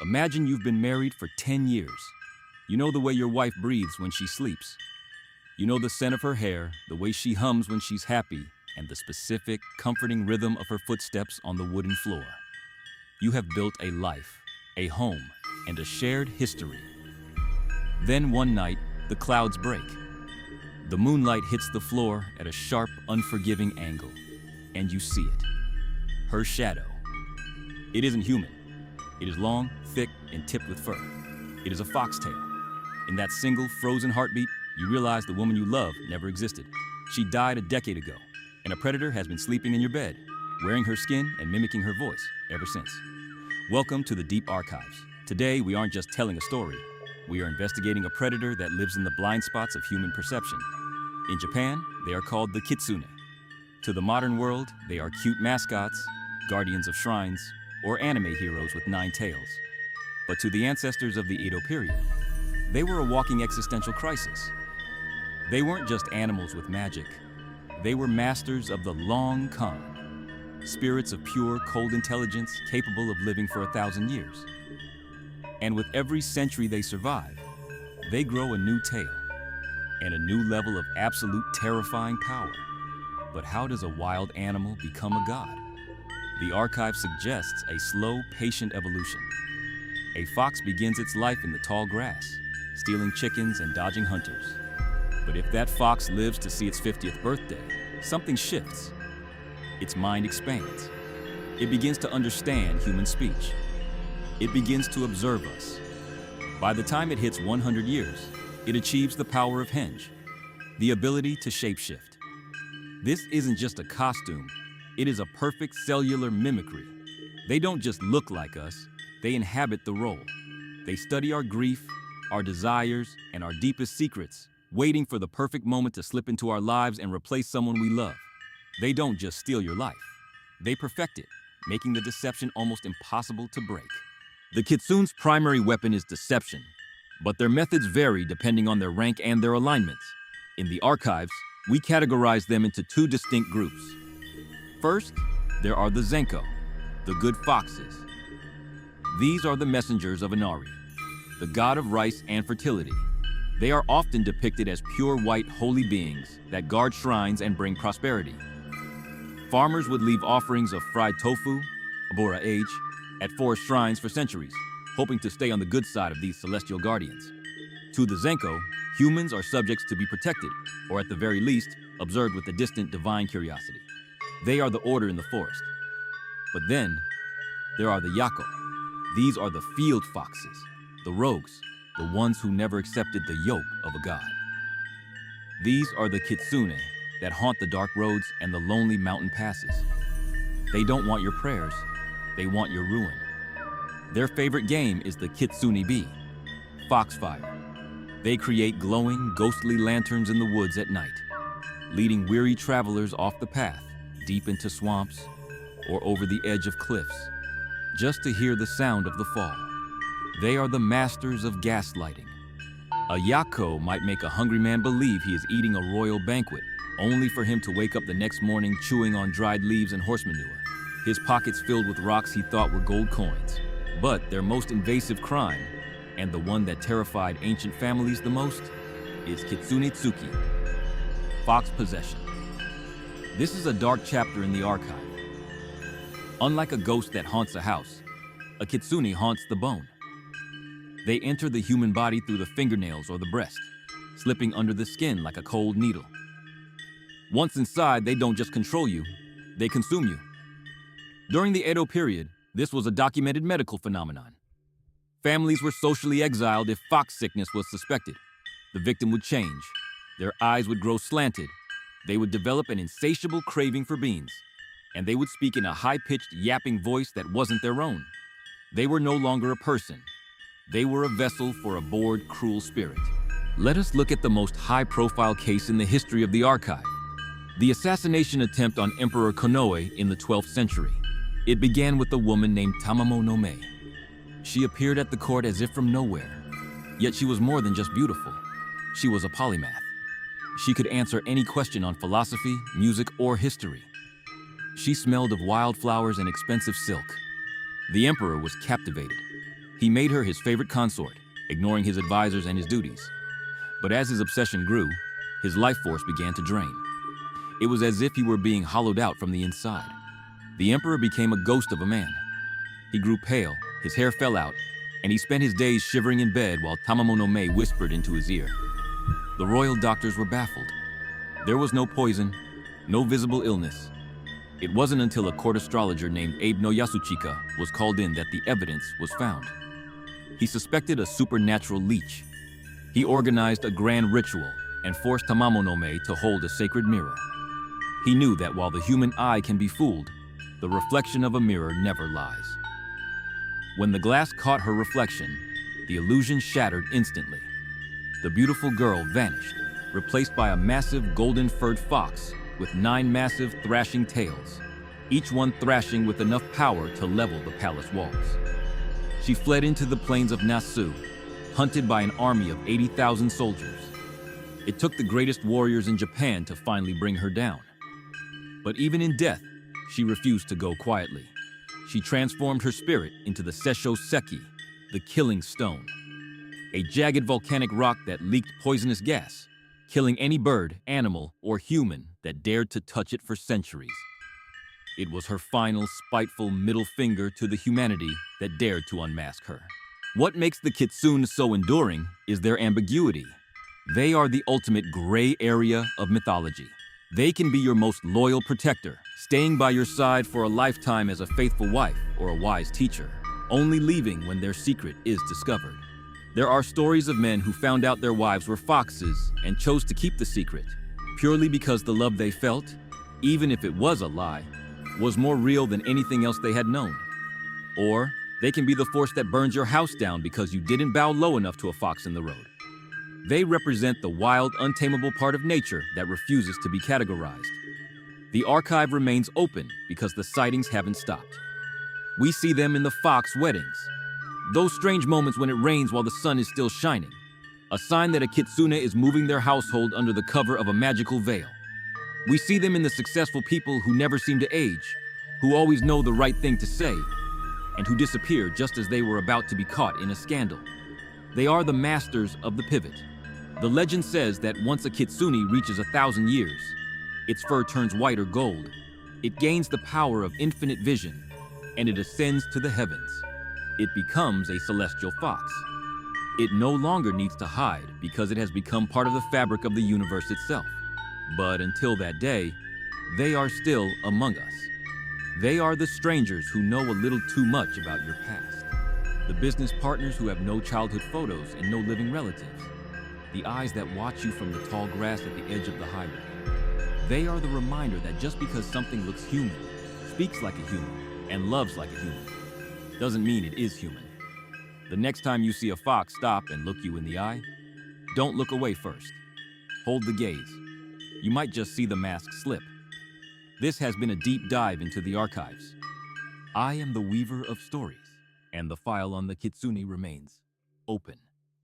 Imagine you've been married for 10 years. You know the way your wife breathes when she sleeps. You know the scent of her hair, the way she hums when she's happy, and the specific, comforting rhythm of her footsteps on the wooden floor. You have built a life, a home, and a shared history. Then one night, the clouds break. The moonlight hits the floor at a sharp, unforgiving angle, and you see it. Her shadow. It isn't human. It is long, thick, and tipped with fur. It is a foxtail. In that single, frozen heartbeat, you realize the woman you love never existed. She died a decade ago, and a predator has been sleeping in your bed, wearing her skin and mimicking her voice ever since. Welcome to the Deep Archives. Today, we aren't just telling a story. We are investigating a predator that lives in the blind spots of human perception. In Japan, they are called the Kitsune. To the modern world, they are cute mascots, guardians of shrines, or anime heroes with 9 tails. But to the ancestors of the Edo period, they were a walking existential crisis. They weren't just animals with magic. They were masters of the long con, spirits of pure, cold intelligence capable of living for 1,000 years. And with every century they survive, they grow a new tale and a new level of absolute terrifying power. But how does a wild animal become a god? The archive suggests a slow, patient evolution. A fox begins its life in the tall grass, stealing chickens and dodging hunters. But if that fox lives to see its 50th birthday, something shifts. Its mind expands. It begins to understand human speech. It begins to observe us. By the time it hits 100 years, it achieves the power of Henge, the ability to shapeshift. This isn't just a costume, it is a perfect cellular mimicry. They don't just look like us, they inhabit the role. They study our grief, our desires, and our deepest secrets, waiting for the perfect moment to slip into our lives and replace someone we love. They don't just steal your life, they perfect it, making the deception almost impossible to break. The Kitsune's primary weapon is deception, but their methods vary depending on their rank and their alignments. In the archives, we categorize them into 2 distinct groups. First, there are the Zenko, the good foxes. These are the messengers of Inari, the god of rice and fertility. They are often depicted as pure white holy beings that guard shrines and bring prosperity. Farmers would leave offerings of fried tofu, abora age, at forest shrines for centuries, hoping to stay on the good side of these celestial guardians. To the Zenko, humans are subjects to be protected, or at the very least, observed with a distant divine curiosity. They are the order in the forest. But then, there are the Yako. These are the field foxes, the rogues, the ones who never accepted the yoke of a god. These are the Kitsune that haunt the dark roads and the lonely mountain passes. They don't want your prayers, they want your ruin. Their favorite game is the Kitsune-bi, foxfire. They create glowing, ghostly lanterns in the woods at night, leading weary travelers off the path, deep into swamps or over the edge of cliffs, just to hear the sound of the fall. They are the masters of gaslighting. A Yako might make a hungry man believe he is eating a royal banquet, only for him to wake up the next morning chewing on dried leaves and horse manure, his pockets filled with rocks he thought were gold coins. But their most invasive crime, and the one that terrified ancient families the most, is Kitsune-tsuki, fox possession. This is a dark chapter in the archive. Unlike a ghost that haunts a house, a kitsune haunts the bone. They enter the human body through the fingernails or the breast, slipping under the skin like a cold needle. Once inside, they don't just control you, they consume you. During the Edo period, this was a documented medical phenomenon. Families were socially exiled if fox sickness was suspected. The victim would change. Their eyes would grow slanted. They would develop an insatiable craving for beans, and they would speak in a high-pitched, yapping voice that wasn't their own. They were no longer a person. They were a vessel for a bored, cruel spirit. Let us look at the most high-profile case in the history of the archive, the assassination attempt on Emperor Konoe in the 12th century. It began with a woman named Tamamo no Mei. She appeared at the court as if from nowhere, yet she was more than just beautiful. She was a polymath. She could answer any question on philosophy, music, or history. She smelled of wildflowers and expensive silk. The emperor was captivated. He made her his favorite consort, ignoring his advisors and his duties. But as his obsession grew, his life force began to drain. It was as if he were being hollowed out from the inside. The emperor became a ghost of a man. He grew pale, his hair fell out, and he spent his days shivering in bed while Tamamo no Mae whispered into his ear. The royal doctors were baffled. There was no poison, no visible illness. It wasn't until a court astrologer named Abe no Yasuchika was called in that the evidence was found. He suspected a supernatural leech. He organized a grand ritual and forced Tamamo no Mae to hold a sacred mirror. He knew that while the human eye can be fooled, the reflection of a mirror never lies. When the glass caught her reflection, the illusion shattered instantly. The beautiful girl vanished, replaced by a massive golden-furred fox with 9 massive thrashing tails, each one thrashing with enough power to level the palace walls. She fled into the plains of Nasu, hunted by an army of 80,000 soldiers. It took the greatest warriors in Japan to finally bring her down. But even in death, she refused to go quietly. She transformed her spirit into the Seisho Seki, the killing stone, a jagged volcanic rock that leaked poisonous gas, killing any bird, animal, or human that dared to touch it for centuries. It was her final, spiteful middle finger to the humanity that dared to unmask her. What makes the Kitsune so enduring is their ambiguity. They are the ultimate gray area of mythology. They can be your most loyal protector, staying by your side for a lifetime as a faithful wife or a wise teacher, only leaving when their secret is discovered. There are stories of men who found out their wives were foxes and chose to keep the secret, purely because the love they felt, even if it was a lie, was more real than anything else they had known. Or they can be the force that burns your house down because you didn't bow low enough to a fox in the road. They represent the wild, untamable part of nature that refuses to be categorized. The archive remains open because the sightings haven't stopped. We see them in the fox weddings, those strange moments when it rains while the sun is still shining, a sign that a kitsune is moving their household under the cover of a magical veil. We see them in the successful people who never seem to age, who always know the right thing to say, and who disappear just as they were about to be caught in a scandal. They are the masters of the pivot. The legend says that once a kitsune reaches 1,000 years, its fur turns white or gold, it gains the power of infinite vision, and it ascends to the heavens. It becomes a celestial fox. It no longer needs to hide because it has become part of the fabric of the universe itself. But until that day, they are still among us. They are the strangers who know a little too much about your past. The business partners who have no childhood photos and no living relatives. The eyes that watch you from the tall grass at the edge of the highway. They are the reminder that just because something looks human, speaks like a human, and loves like a human, doesn't mean it is human. The next time you see a fox stop and look you in the eye, don't look away first. Hold the gaze. You might just see the mask slip. This has been a deep dive into the archives. I am the weaver of stories, and the file on the kitsune remains open.